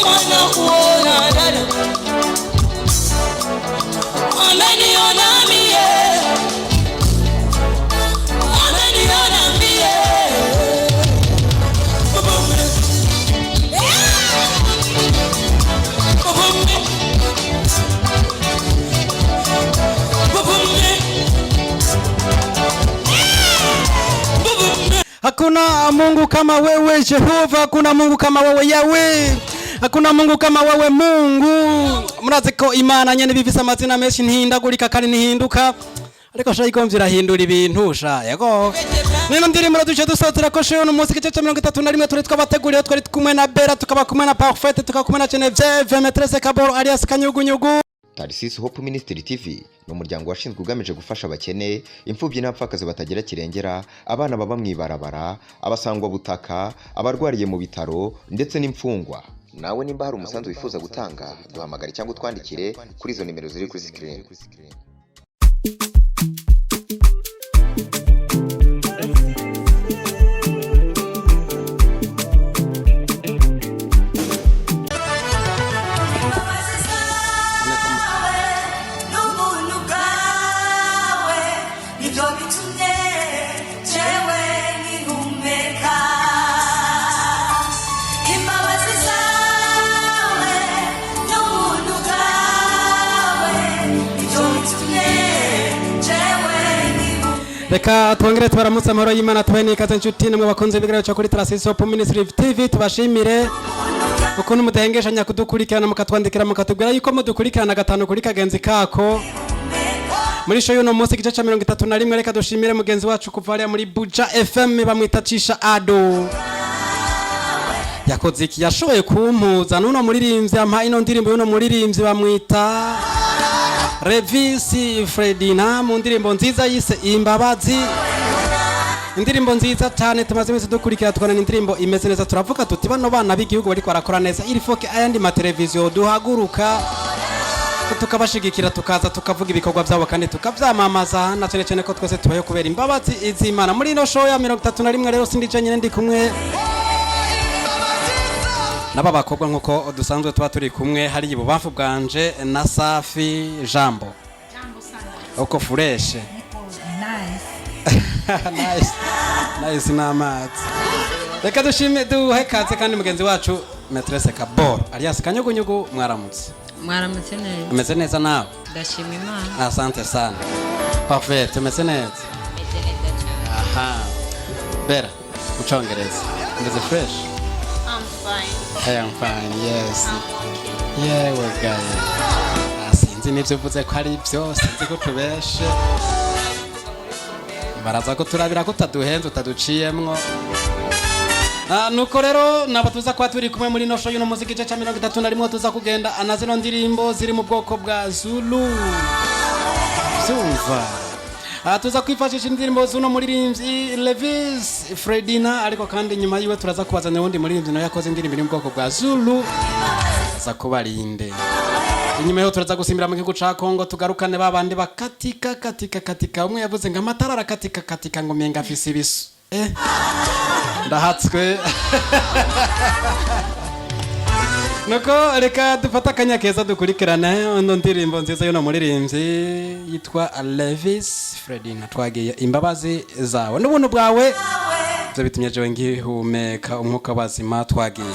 mwana kuona dada ameniona mie ameniona mie Hakuna Mungu kama wewe Jehova, hakuna Mungu kama wewe Yahweh, hakuna Mungu kama wewe Mungu. Murazi ko Imana nyene bifise amazina menshi ntihindagurika kandi ntihinduka, ariko sha ikomvira hindura ibintu sha yego. Nino ndiri muri duce dusotera ko sheho no munsi gice 31 turi twabateguriye twari kumwe na Bera tukaba kumwe na Parfait tukakumwe na Genevieve Maîtresse Kaboro alias Kanyugunyugu. Tarsis Hope Ministry TV no muryango washinzwe ugamije gufasha abakene, imfubyi n'abapfakazi batagira kirengera, abana baba mwibarabara, abasangwa butaka, abarwariye mu bitaro ndetse n'imfungwa. Nawe nimba hari umusanzu wifuza gutanga, duhamagare cyangwa twandikire kuri izo nimero ziri kuri screen. Reka twongere twaramutse amahoro y'Imana tubane ikaze inshuti namwe bakunze bigara cyo kuri Tarsis Hope Ministry TV tubashimire ukuntu mudahengeshanya kudukurikirana mukatwandikira mukatubwira yuko mudukurikirana gatanu kuri kagenzi kako muri show y'uno munsi gice 31. Reka dushimire mugenzi wacu kuvalia muri Buja FM bamwitacisha Ado yakoze iki yashoboye kumpuza nuno muririmbyi ampa ino ndirimbo y'uno muririmbyi bamwita Revisi Fredina mu ndirimbo nziza yise Imbabazi, indirimbo nziza cyane tumaze iminsi dukurikira tukana indirimbo imeze neza, turavuga tuti bano bana b'igihugu bari kwarakora neza, iri foke ayandi mateleviziyo duhaguruka tukabashigikira tukaza tukavuga ibikorwa byabo kandi tukavyamamaza na cyane cyane ko twese tubaye kubera imbabazi izimana. Muri ino show ya 31 rero sindije nyine ndi kumwe naba bakobwa nkuko dusanzwe tuba turi kumwe, hari ibubamfu bwanje na Safi Jambo sana uko fresh nice namat. Reka dushime duhekaze kandi mugenzi wacu Maîtresse Kaboro alias Kanyugunyugu. Mwaramutse neza umeze neza nawe? Ndashima Imana. Asante sana. Parfait umeze neza? Aha Bera mucongereza ndeze fresh? I'm fine, yes. Yeah, we got it. Sinzi nivyo uvuze ko ari byose nzi ko tubeshe. Baraza ko turabira ko taduhenze utaduciyemwo. Nuko rero naba tuza kwa turi kumwe muri no show y'uno muziki gice 31 tuza kugenda anazino ndirimbo ziri mu bwoko bwa Zulu. Zumva. Tuza kwifashisha indirimbo zuno muririmbyi Levis Fredina, ariko kandi nyuma yiwe turaza kubazana wundi muririmbyi nayo yakoze indirimbo iri mu bwoko bwa Zulu za kubarinde. Inyuma yo turaza gusimbira mu gihugu ca Kongo tugarukane babandi bakatika umwe yavuze ngo amatara arakatika ngo menga afise ibisu ndahatswe. Nuko reka dufata akanya keza dukurikirana ino ndirimbo nziza y'uno muririmbyi yitwa Levis Fredina twagiye imbabazi zawe n'ubuntu bwawe byo bitumye jewe ngihumeka umwuka wazima twagiye.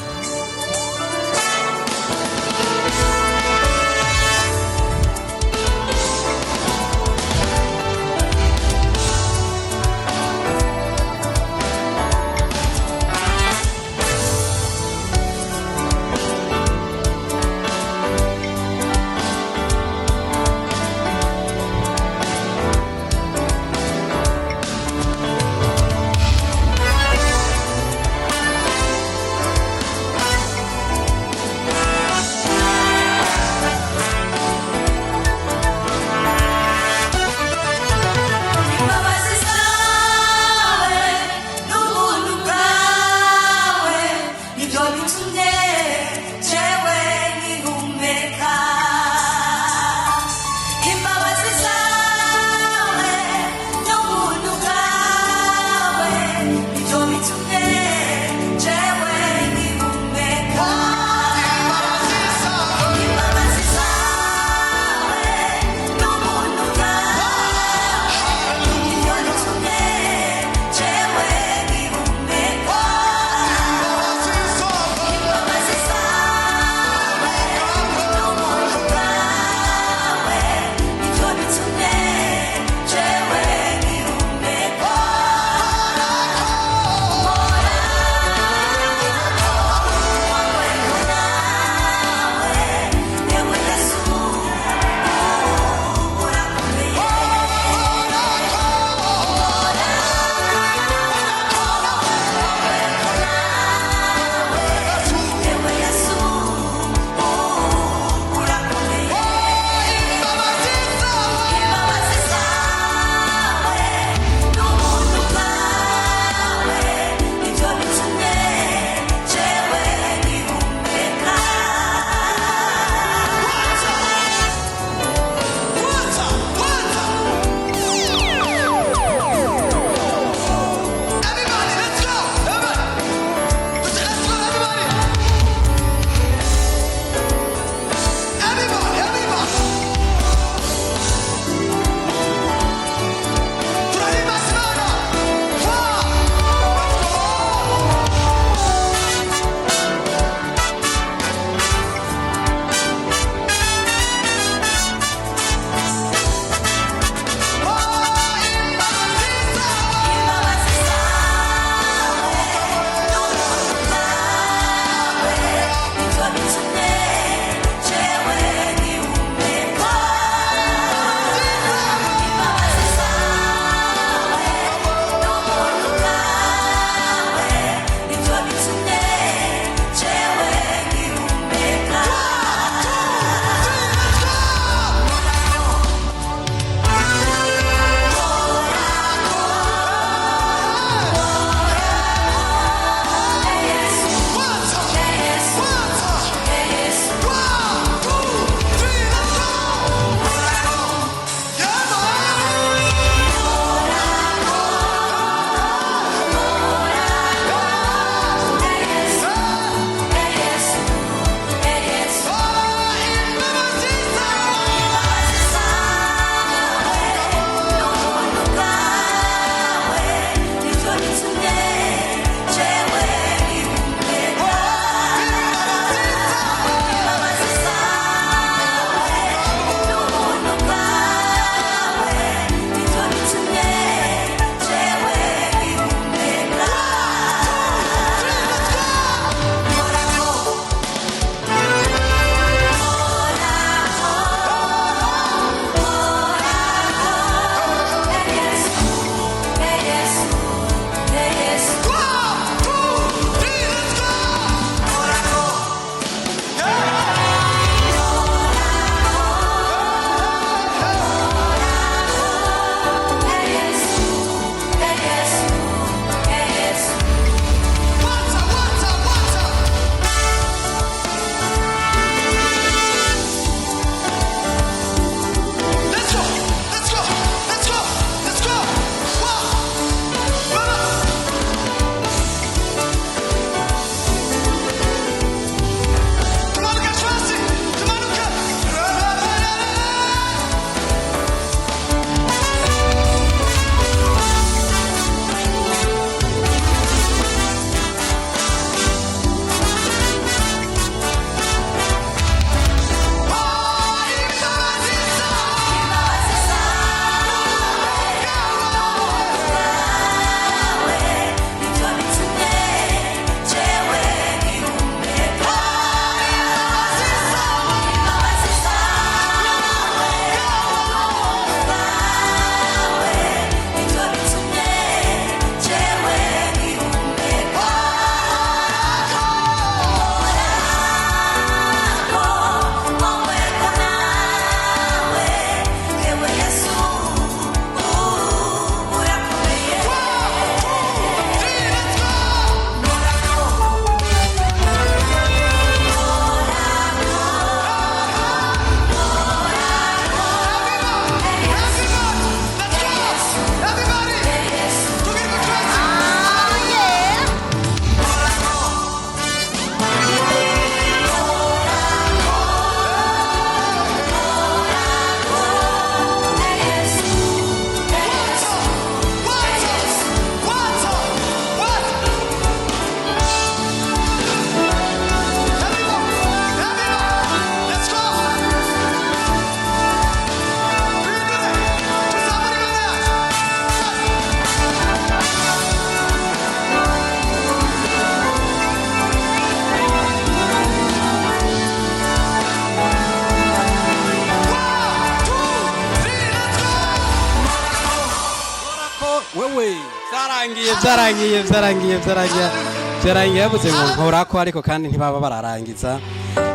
byarangiye yabuze ngo nkorako ariko kandi ntibaba bararangiza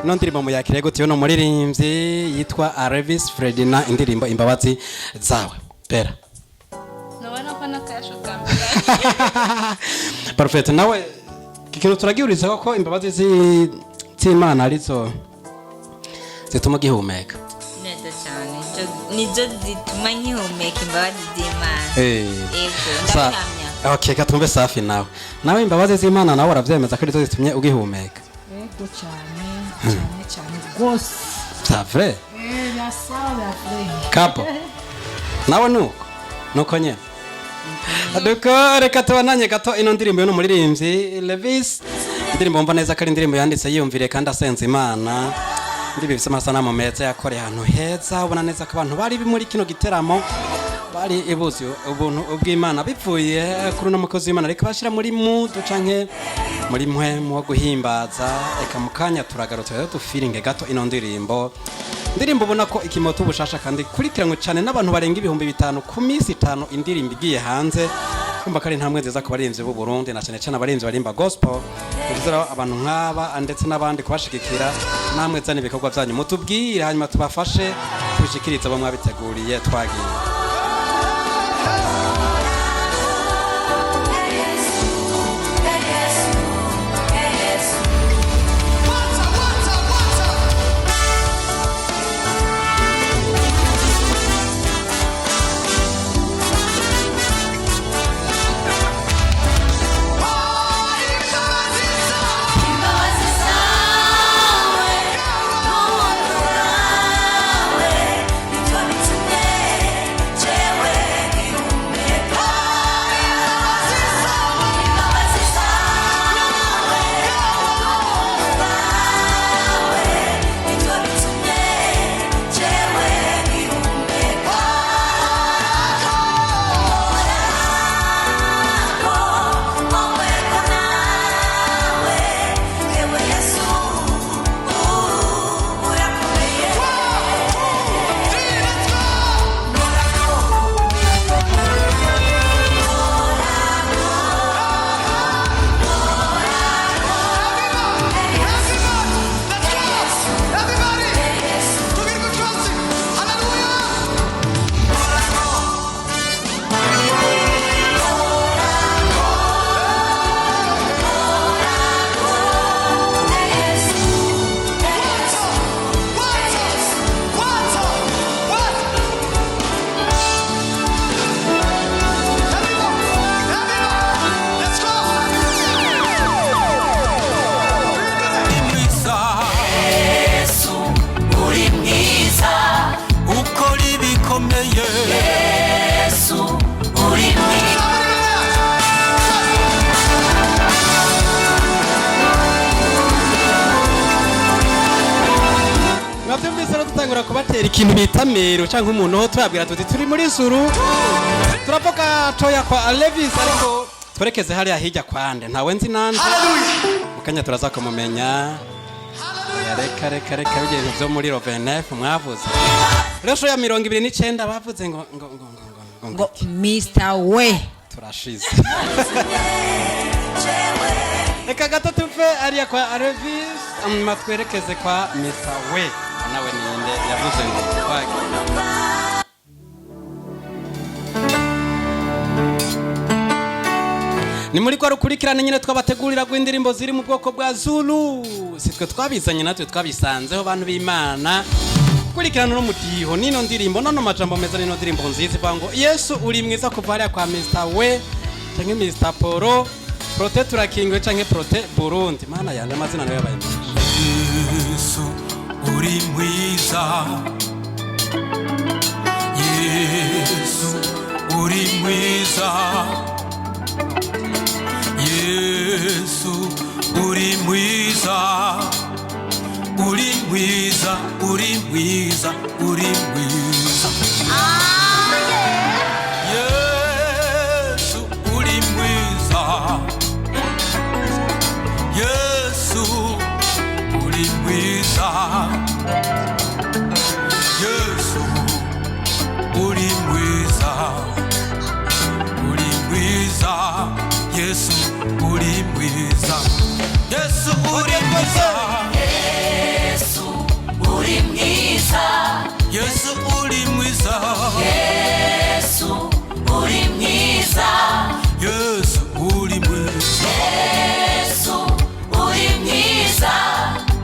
ino ndirimbo muyakire gute no muririmbyi yitwa Alevis Fredina indirimbo imbabazi zawe pera nabona ko nakayashuka perfect nawe kikiro turagihuriza ko imbabazi z'Imana arizo zituma gihumeka neza cyane nizo zituma nkihumeka imbabazi z'Imana yego ndabihamya okay katumbe safi nawe imbabazi z'Imana nawe uravyemeza ko arizo zitumye ugihumeka yego cyane gose c'est vrai la salle après kapo nawe nuko nyene aduko reka tubananye gato ino ndirimbo yo muririmbyi Alevis indirimbo mba neza ko ari indirimbo yanditse yiyumvire kandi asenze Imana ndibi bise amasanamu meza yakoreye ahantu heza ubona neza ko abantu bari muri kino giteramo bari ibuzi ubuntu ubw'Imana bivuye kuri no mukozi w'Imana reka bashira muri mood canke muri mwe mu guhimbaza eka mukanya turagarutse tu feeling gato ino ndirimbo ubona ko ikimoto ubushasha kandi kurikiranwe cyane n'abantu barenga 5,000 ku minsi 5 indirimbo igiye hanze kumva kari ntamwe nziza ku barinzi b'u Burundi na cyane cyane abarinzi barimba gospel bizera abantu nk'aba ndetse n'abandi kubashigikira namwe zane ibikorwa byanyu mutubwire hanyuma tubafashe kubishikiriza bamwe abiteguriye twagiye kubatera ikintu bita mero cyangwa umuntu ho twabwira tuti turi muri suru turavuga toya kwa Alevis ariko twerekeze hali ahijya kwande ntawe nzi nanje mukanya turaza kumumenya reka ibintu byo muri Rovenef mwavuze resho ya 29 bavuze ngo Mr. We turashize reka gato tuve ariya kwa Alevis matwerekeze kwa Mr. We nawe ninde yavuze ngo twage ni muri kwa rukurikirana nyine twabategurira gw'indirimbo ziri mu bwoko bwa Zulu sitwe twabizanye natwe twabisanzeho abantu b'Imana kurikirana no mutiho nino ndirimbo none majambo meza nino ndirimbo nziza ivango Yesu uri mwiza kuva hariya kwa Mr. We canke Mr. Poro Prote turakingwe canke Prote Burundi mana yanje amazina nayo yabaye Yesu uri mwiza Yesu uri mwiza Yesu uri mwiza uri mwiza uri mwiza uri mwiza Yesu uri mwiza Yesu uri mwiza Yesu uri mwiza uri mwiza Yesu uri mwiza, Yesu uri mwiza, Yesu uri mwiza, Yesu uri mwiza, Yesu uri mwiza, Yesu uri mwiza, Yesu uri mwiza,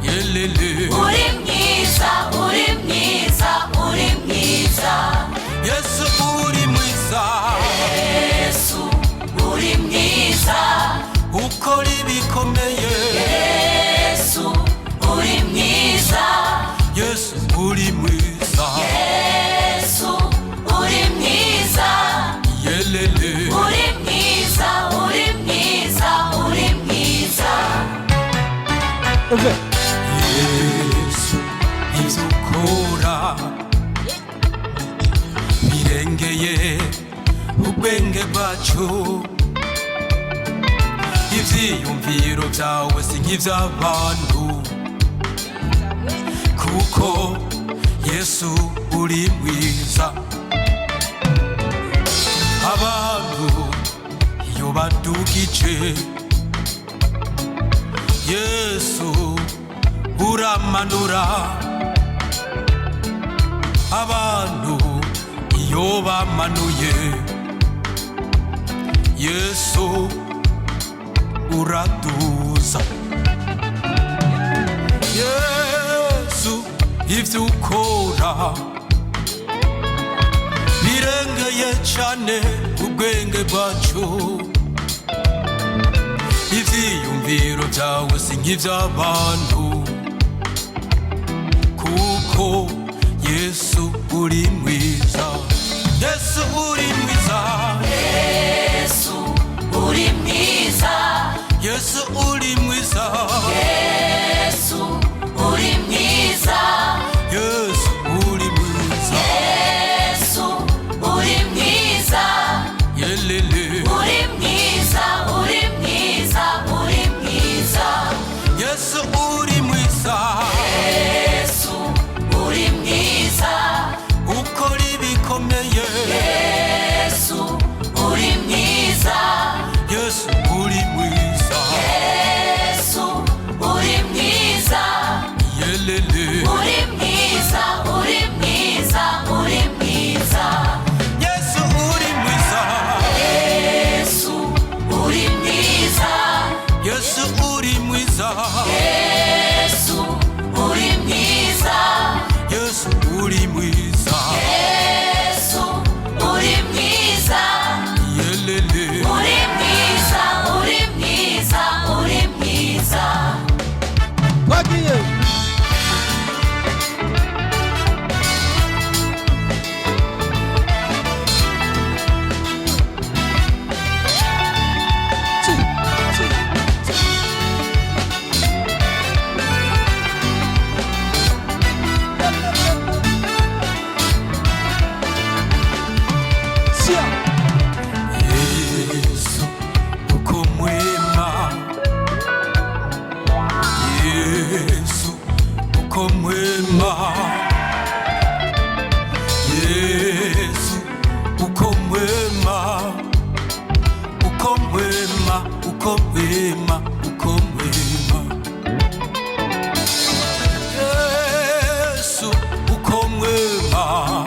yelele, uri mwiza, uri mwiza, uri mwiza, Yesu uri mwiza, Yesu uri mwiza, ukora ibikomeye, Yesu uri mwiza, Yesu uri mwiza, Yesu uri mwiza, yelele, uri mwiza, uri mwiza, uri mwiza. Yesu ibyo ukora birengeye ubwenge bwacu, ibyiyumviro byawe si nk'iby'abantu, kuko Yesu uri mwiza. Abantu iyo badugije, Yesu uramanura. Abantu iyo bamanuye, Yesu uraduza. Yesu ibyo ukora birengeye cyane ubwenge bwacu, ibyiyumviro byawe si nk'iby'abantu, kuko Yesu uri mwiza, Yesu uri mwiza, Yesu uri mwiza, Yesu uri mwiza, Yesu uri mwiza, Yesu uri mwiza, Yesu uri mwiza, yelele, uri mwiza, uri mwiza, uri mwiza, Yesu uri mwiza, Yesu uri mwiza, ukora ibikomeye, Yesu uri mwiza, Yesu uri mwiza, Yesu uri mwiza, yelele, uri mwiza, uri mwiza, uri mwiza, Yesu uri mwiza, Yesu uri mwiza, Yesu uri mwiza, Yesu uri mwiza, Yesu uri mwiza, Yesu uri mwiza, yelele, uri mwiza, uri mwiza, uri mwiza. Wagiye. Yesu uko mwema, Yesu uko mwema, Yesu uko mwema, uko mwema, uko mwema, uko mwema, Yesu uko mwema,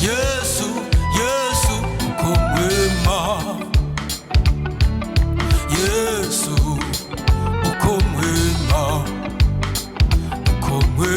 Yesu, Yesu uko mwema, Yesu uko mwema, uko mwema.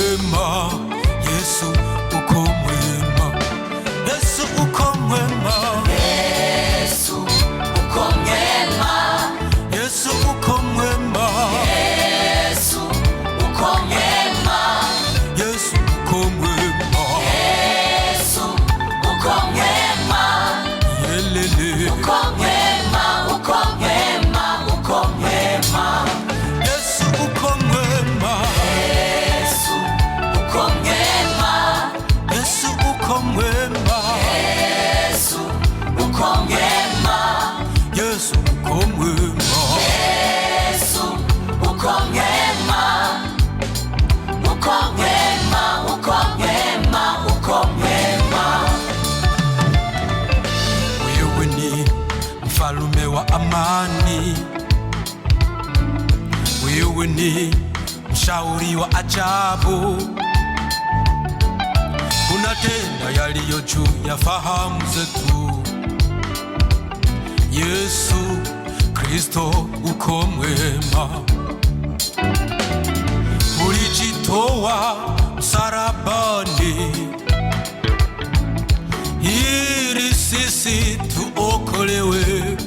amani, wewe ni mshauri wa ajabu, unatenda yaliyo juu ya fahamu zetu. Yesu Kristo uko mwema, ulijitoa msalabani ili sisi tuokolewe.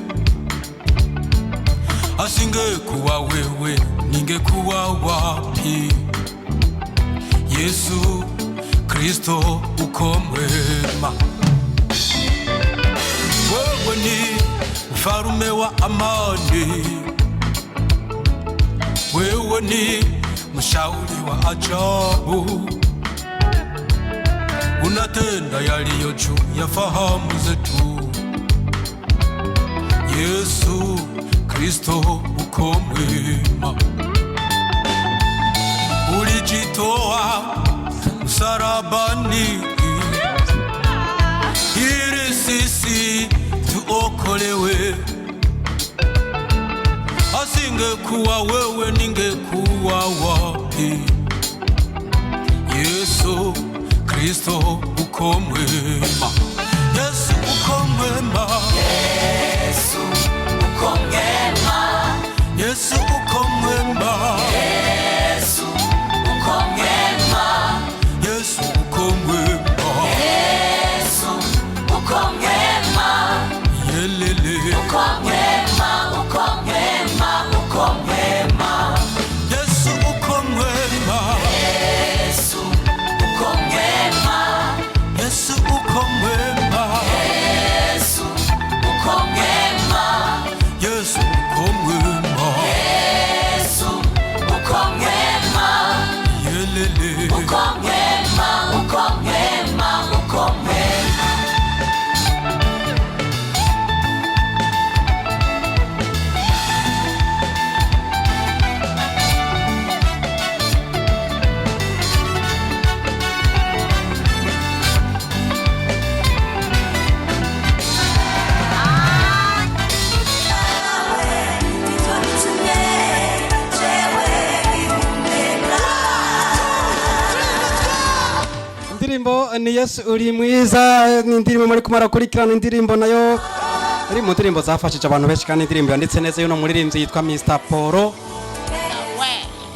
Asingekuwa wewe ningekuwa wapi? Yesu Kristo uko mwema, wewe ni mfalme wa amani, wewe ni mshauri wa ajabu, unatenda yaliyo juu ya fahamu zetu. Yesu Kristo uko mwema, ulijitoa msalabani ili sisi tuokolewe. Asingekuwa wewe ningekuwa wapi? Yesu Kristo uko mwema, Yesu uko mwema, Yesu uko mwema, Yesu uko mwema, Yesu uko mwema, Yesu uko mwema, Yesu uko mwema, yelele uko mwema, uko mwema, uko mwema, Yesu uko mwema, Yesu uko mwema, Yesu uko mwema, Yesu uko mwema, Yesu uko mwema, Yesu uko mwema, yelele uko mwema, uko mwema, uko mwema. Indirimbo ni Yesu uri mwiza, ni indirimbo muri kumarakurikirana, indirimbo nayo iri mu ndirimbo zafashije abantu benshi, kandi indirimbo yanditse neza y'uno muririmbyi yitwa Mr. Poro.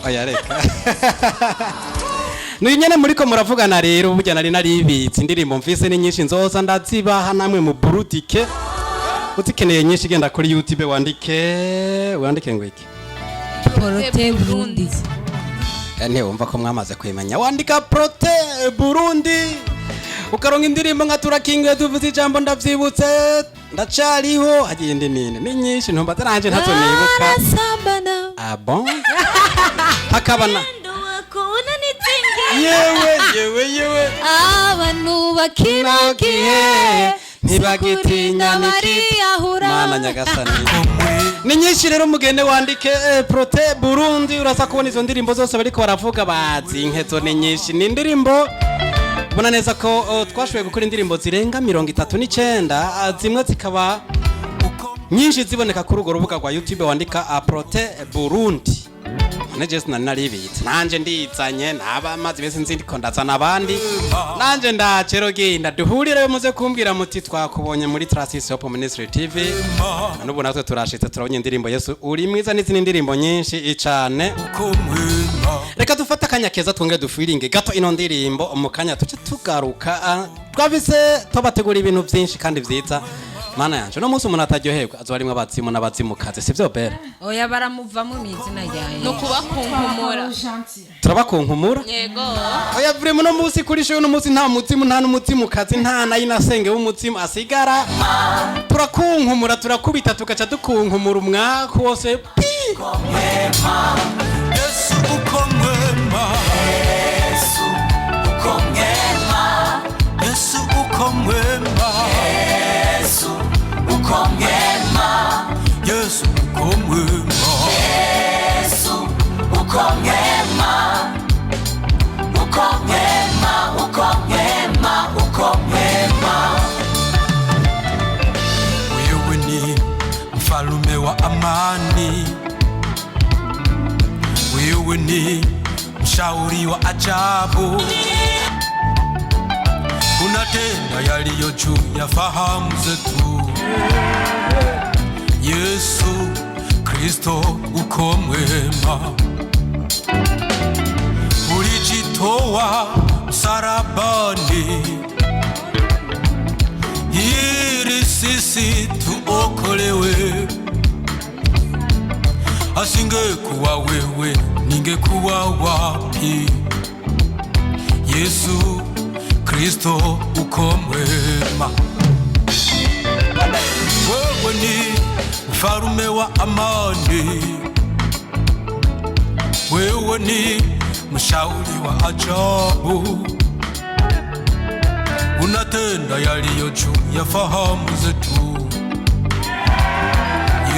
Oya reka ni nyene muriko muravugana rero, burya nari naribitse indirimbo mfise ni nyinshi nzoza ndazibaha namwe mu burudike, uzikeneye nyinshi genda kuri YouTube wandike ngo iki Prote Burundi. Ane wumva ko mwamaze kwimenya, wandika Prote Burundi ukaronga indirimbo nka turakingiwe tuvuze ijambo ndavyibutse ndacariho hagiye indi nini ni nyinshi ntumba taranje ntazo nibuka. Ah bon hakabana yewe Abantu bakino gihe ntibagitinya n'ikiti mana nyagasani. Ni nyinshi rero mugende wandike Prote Burundi, urasa kubona izo ndirimbo zose bariko baravuga bazi inkezo ni nyinshi. Ni indirimbo ubona neza ko twashoboye gukora indirimbo zirenga 39, zimwe zikaba nyinshi ziboneka kuri urwo rubuga rwa YouTube wandika Prote Burundi. Neje sinaribitse nanje ndizanye nabamaze bese nzindiko ndazana abandi nanje ndacero genda duhurire muze kumbwira muti twakubonye muri Trasis Hope Ministry TV. Nubu natwe turashitse turabonye indirimbo Yesu uri mwiza n'izindi ndirimbo nyinshi icane. Reka dufata akanya keza twonge dufiringe gato ino ndirimbo mu kanya tuce tugaruka. Twavise tobategura ibintu byinshi kandi vyiza. Mana yanje no munsi umuntu ataryoherwa azobarimwe abazimu n'abazimukaze sivyo bera. Oya baramuvamo mwizina ryaye. no kubakunkumura. Turabakunkumura? Yego. Oya vremo no munsi kuri sho no munsi nta muzimu nta n'umuzimukazi nta nayinasenge w'umuzimu asigara. Turakunkumura turakubita tugaca dukunkumura umwaka wose. Yesu uko mwema, Yesu uko mwema, Yesu uko mwema, Yesu uko mwema, Yesu uko mwema, Yesu uko mwema, uko mwema, uko mwema, uko mwema. wewe ni mfalme wa wewe ni mshauri wa ajabu, unatenda yaliyo juu ya fahamu zetu. Yesu Kristo uko mwema, ulijitoa msalabani ili sisi tuokolewe. Asingekuwa wewe ningekuwa wapi? Yesu Kristo uko mwema, wewe ni mfalme wa amani, wewe ni mshauri wa ajabu, unatenda yaliyo juu ya fahamu zetu.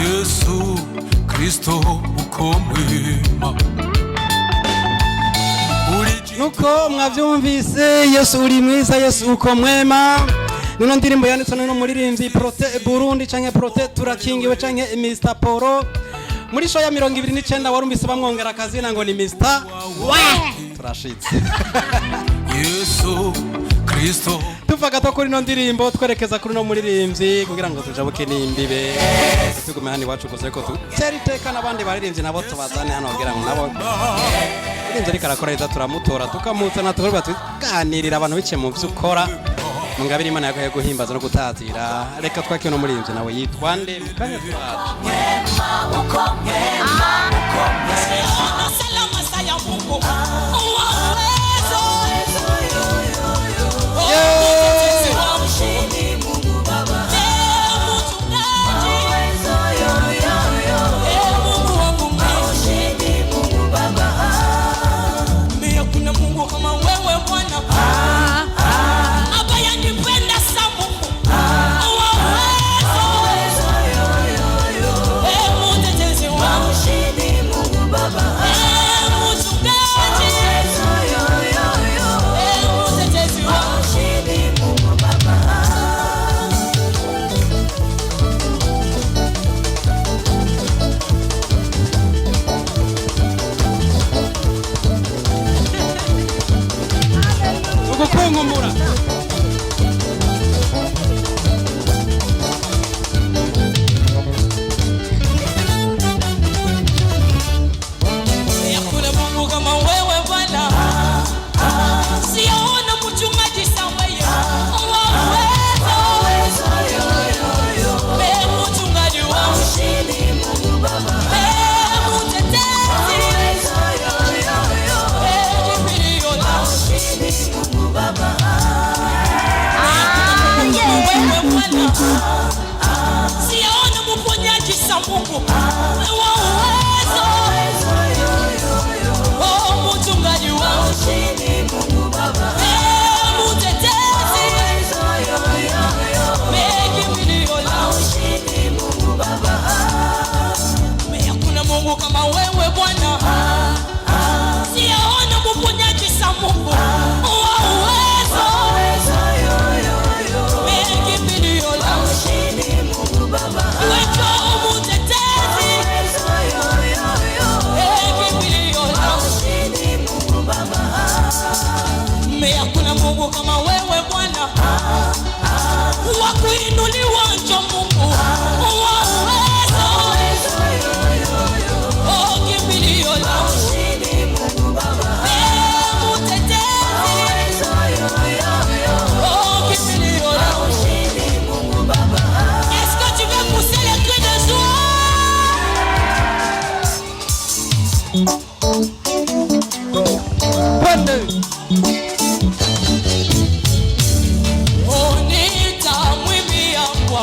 Yesu Kristo uko mwema. Nuko mwavyumvise, Yesu uri mwiza, Yesu uko mwema. Nino ndirimbo yanditswe no muririmbyi Prote Burundi canke Prote turakingiwe canke Mr Poro. Muri show ya 29 warumvise bamwongera akazina ngo ni Mr turashitse. Yesu Kristo tuvaga to kuri no ndirimbo twerekeza kuri no muririmbyi kugira ngo tujabuke nimbibe tugume hani wacu gusa ko tu teriteka nabandi baririmbyi nabo tubazane hano kugira ngo nabo ndirimbo rikarakoreza turamutora tukamuzana tukorwa tuganirira abantu bice mu vyukora mungabira Imana yako guhimbaza no gutazira. Reka twake no muririmbyi nawe yitwa nde mukanya twacu Kungumura yakuna Mungu kama wewe Bwana, siona mchungaji sawa mchungaji wa ushindi Mungu Baba, siona mponyaji sa Mungu wa uwezo, oh mchungaji wa ushindi Mungu Baba, mtetezi kimbilio la ushindi Mungu Baba. Hakuna Mungu kama wewe Bwana, siona mponyaji sa Mungu wa uwezo, kimbilio la ushindi Mungu Baba, wewe mtetezi kimbilio la ushindi Mungu Baba. Hakuna Mungu kama wewe Bwana, wa kuinuliwa njo Mungu wa uwezo, oh kimbilio la ushindi Mungu Baba, mtetezi oh kimbilio la ushindi Mungu Baba. Est-ce que tu veux pousser les cris de joie? Oh nitamwimbia kwa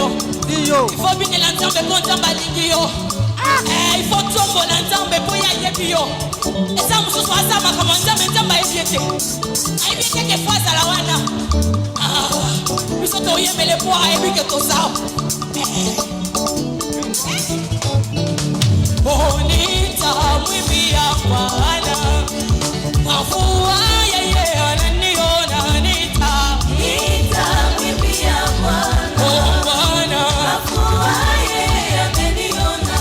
yo. Ndio. Il faut bien l'entendre pour nzamba lingio. Il faut tombo l'entendre pour ya yebio. Et ça mususu asama kama nzamba ebiete. Aibite ke fois à la wana. Biso to yemele po aibike to sao. Bonita mwibia Bwana. Afua yeye ananiona nita. Nita mwibia Bwana. Oh Bwana. Afua yeye ameniona.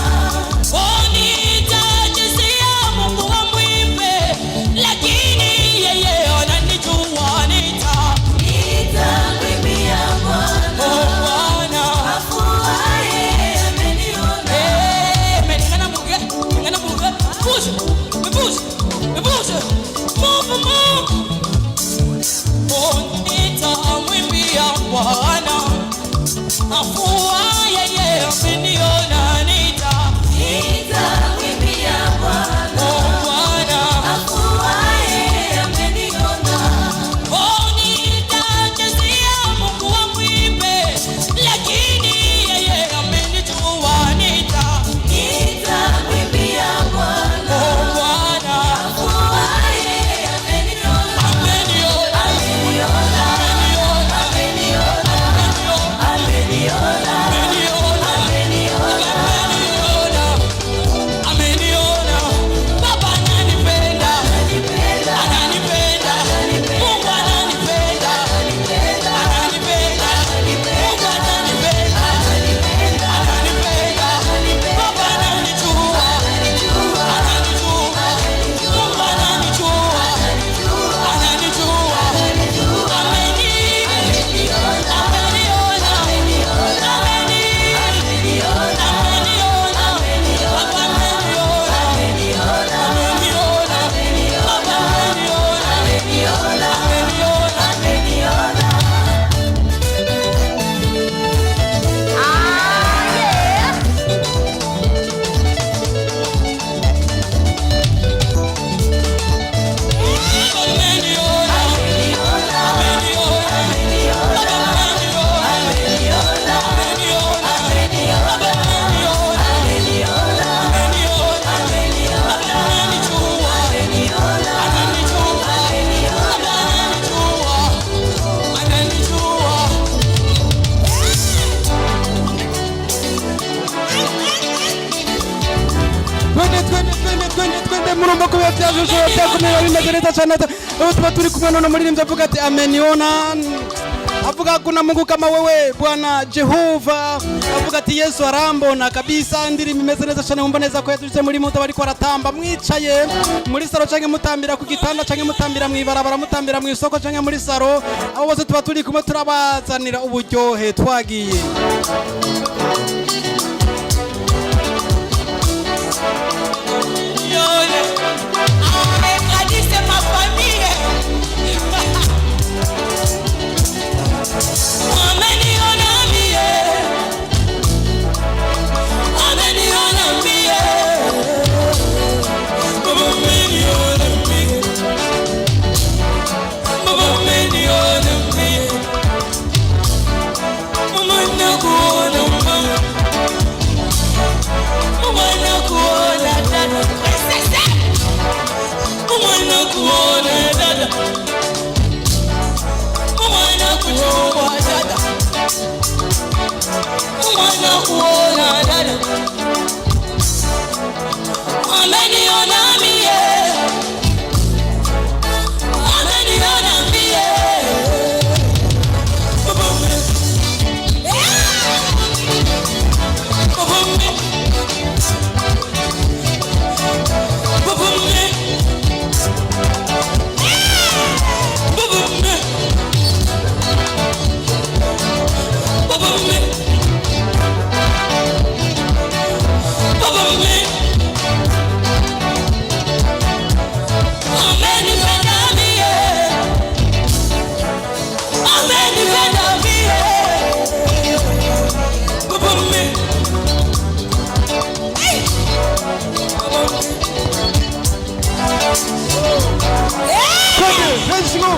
Bonita jisia Mungu wa mwibe. Lakini yeye ananijua nita. Nita mwibia Bwana. Oh Bwana. Afua yeye ameniona. Meningana muge. Push. Move. Bonita mwibia Bwana. Afua yeye ameniona nita. Nita mwibia Bwana. Oh Bwana. Afua yeye ameniona. Bonita jisia Mungu wa mwibe. Lakini yeye amenijua nita. Nita mwibia Bwana. Oh Bwana. Afua yeye ameniona. Ameniona. Ameniona. Ameniona. Ameniona. Ameniona. Baba ananipenda. Ananipenda. Mungu ananipenda. Ananipenda. Mungu ananipenda. Ananipenda. Baba ananijua. Ananijua. Mungu ananijua. Ananijua. Twende murumba kubya jojo kumera bimegereza cyane. Tuba turi kumwe none muri rimwe avuga ati ameniona. Avuga kuna Mungu kama wewe Bwana Jehova. Avuga ati Yesu arambona kabisa. Ndirimbo imeze neza cyane, umva neza ko yatuje muri muto bari kwaratamba mwicaye muri saro canke mutambira ku gitanda canke mutambira mwibarabara mutambira mu isoko canke muri saro. Abo bose tuba turi kumwe turabazanira uburyohe twagiye. C'est ma famille. Ameniona mie. Ameniona mie. Ameniona mie. Ameniona mie. Ameniona mie. Ameniona dada. Umwana kuona dada. Umwana kuchukua dada. Umwana kuona dada. Ameniona mie. Ameniona mie. Baba me. Baba me. Baba me. Let's go.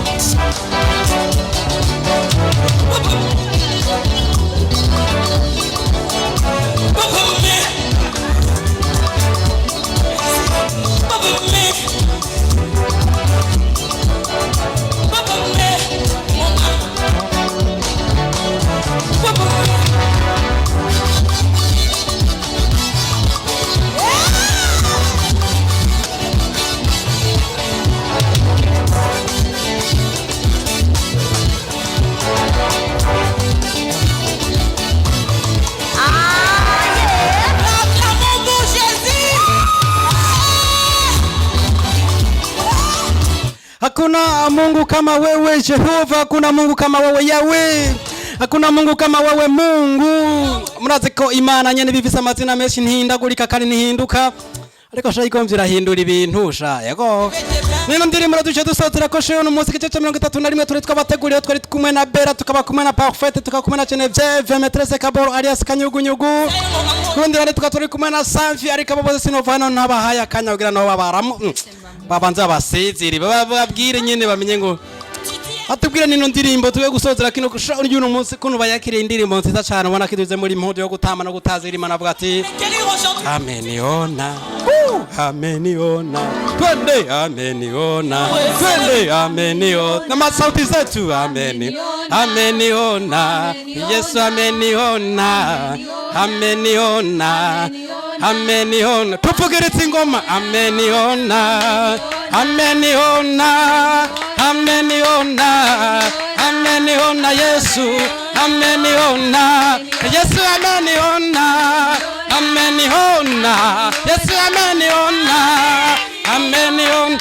Hakuna Mungu kama wewe Jehova, hakuna Mungu kama wewe Yahweh. Hakuna Mungu kama wewe Mungu. Murazi ko Imana nyene bifise amazina menshi ntihindagurika kandi ntihinduka. Ariko sha ikomvye irahindura ibintu sha yego. Nino ndirimbo duce dusotera ko sheyo no musiki cece 31 turi twabateguriye twari kumwe na Bera tukaba kumwe na Parfait tukaba kumwe na Genevieve Maîtresse Kaboro alias Kanyugunyugu. Kundi rane tukaturi kumwe na Sanfi ariko abo bose sinovana ntabahaya kanya kugira no babaramu. Babanza basezeri bababwire nyene bamenye ngo atubwire nino ndirimbo tuwe gusozera kino uno munsi kuno bayakire indirimbo nziza cyane ubona kiduze muri impudu yo gutama no gutazira Imana avuga ati ameniona ameniona twende ameniona twende ameniona na masauti zetu ameniona Yesu ameniona ameniona tuvugiritse ingoma ameniona Yesu ameniona Yesu ameniona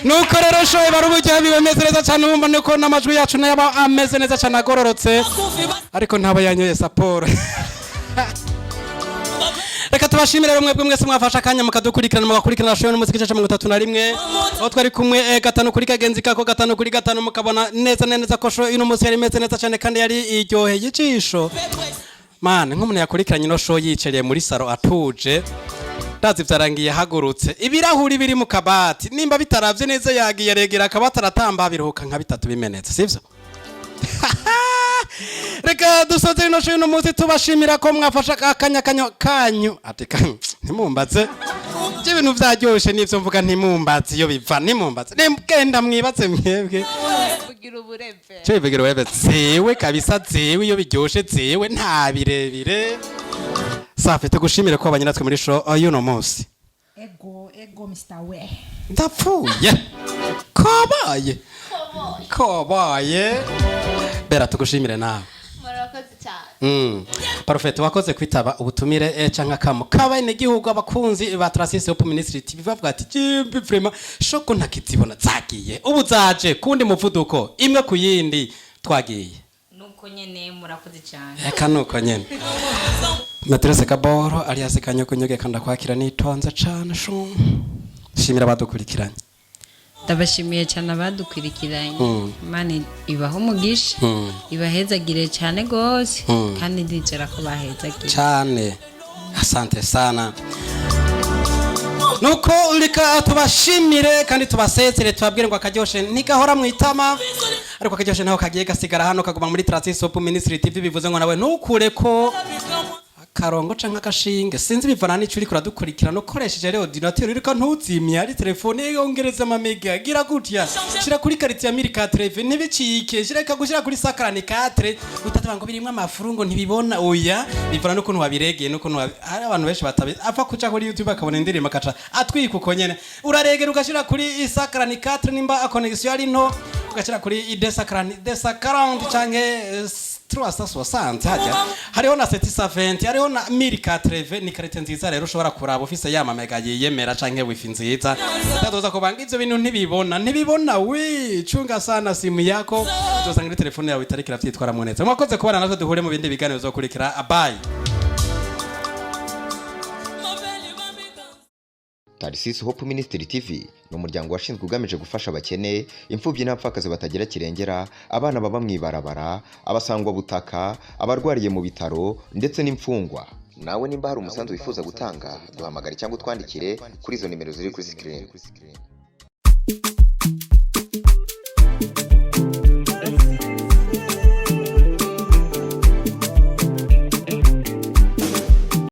nuko rero shoye barubujya bimeze neza cyane umva nuko namajwi yacu nayaba ameze neza cyane agororotse ariko ntaba yanyoye saporo reka tubashimire mwebwe mwese mwafasha kanya mukadukurikirana mugakurikirana shoyo n'umuziki cyacu 31 aho twari kumwe gatanu kuri kagenzi kako gatanu kuri gatanu mukabona neza ko shoyo ino munsi yari imeze neza cyane kandi yari iryohe yicisho man nk'umuntu yakurikiranye no shoyo yicereye muri saro atuje ndazi vyarangiye hagurutse ibirahuri biri mu kabati nimba bitaravye neza yagiye regera akabati aratamba biruhuka nka bitatu bimenetse sivyo reka dusoze ino shoyo no munsi tubashimira ko mwafasha akanya kanyu ati ntimumbaze ibintu vyaryoshe nivyo mvuga ntimumbaze iyo biva ntimumbaze nemgenda mwibatse mwebwe kugira ubureve cyo bivugira webe zewe kabisa zewe iyo biryoshe zewe nta birebire safi tugushimire ko abanye natwe muri show y'uno munsi ego Mr. We ndapfuye kabaye Bera tugushimire nawe murakoze cyane Parfait wakoze kwitaba ubutumire canka kamo kaba ine gihugu abakunzi ba Trasis Hope Ministry TV bavuga ati jimbi vraiment shoko ntakizibona zagiye ubu zaje kundi muvuduko imwe kuyindi twagiye nuko nyene murakoze cyane eka nuko nyene Maîtresse Kaboro alias Kanyugunyugu kanda kwakira nitonze cyane sho shimira badukurikiranye ndabashimiye cyane abadukurikiranye Imana ibaho umugisha ibahezagire cyane gose kandi ndizera ko bahezagire cyane asante sana nuko urika tubashimire kandi tubasezere tubabwire ngo akaryoshe ntigahora mwitama ariko akaryoshe naho kagiye gasigara hano kaguma muri Trasis Hope Ministry TV bivuze ngo nawe ntukure ko karongo canka kashinge sinzi bivana n'ico uri kuradukurikira no koresheje rero ordinateur uri ko ntuzimye ari telefone yongereza amamega gira gutya shira kuri karite ya 1004 ntibicike shira kagushira kuri sakarani 4 utataba ngo birimwe amafurungo ntibibona oya bivana nuko wabiregeye nuko hari abantu benshi batabe apfa kuca kuri YouTube akabona indirimbo akaca atwika uko nyene uraregera ugashira kuri sakarani 4 nimba connection ari nto ugashira kuri desakarani 40 canke 360 hajya hariho na 770 hariho na 1004 ni karite nziza rero ushobora kuraba ufise yama mega yiyemera canke wifi nziza ndadoza ko banga ivyo bintu ntibibona we chunga sana simu yako uzosanga muri telefone yawe itarikira vyitwara moneza mwakoze kubana natwe duhure mu bindi biganiro bizokurikira bye Trasis Hope Ministry TV ni umuryango washinzwe ugamije gufasha abakene imfubyi n'abapfakazi batagira kirengera abana baba mwibarabara abasangwa butaka abarwariye mu bitaro ndetse n'imfungwa nawe nimba hari umusanzu wifuza gutanga duhamagare cyangwa twandikire kuri izo nimero ziri kuri screen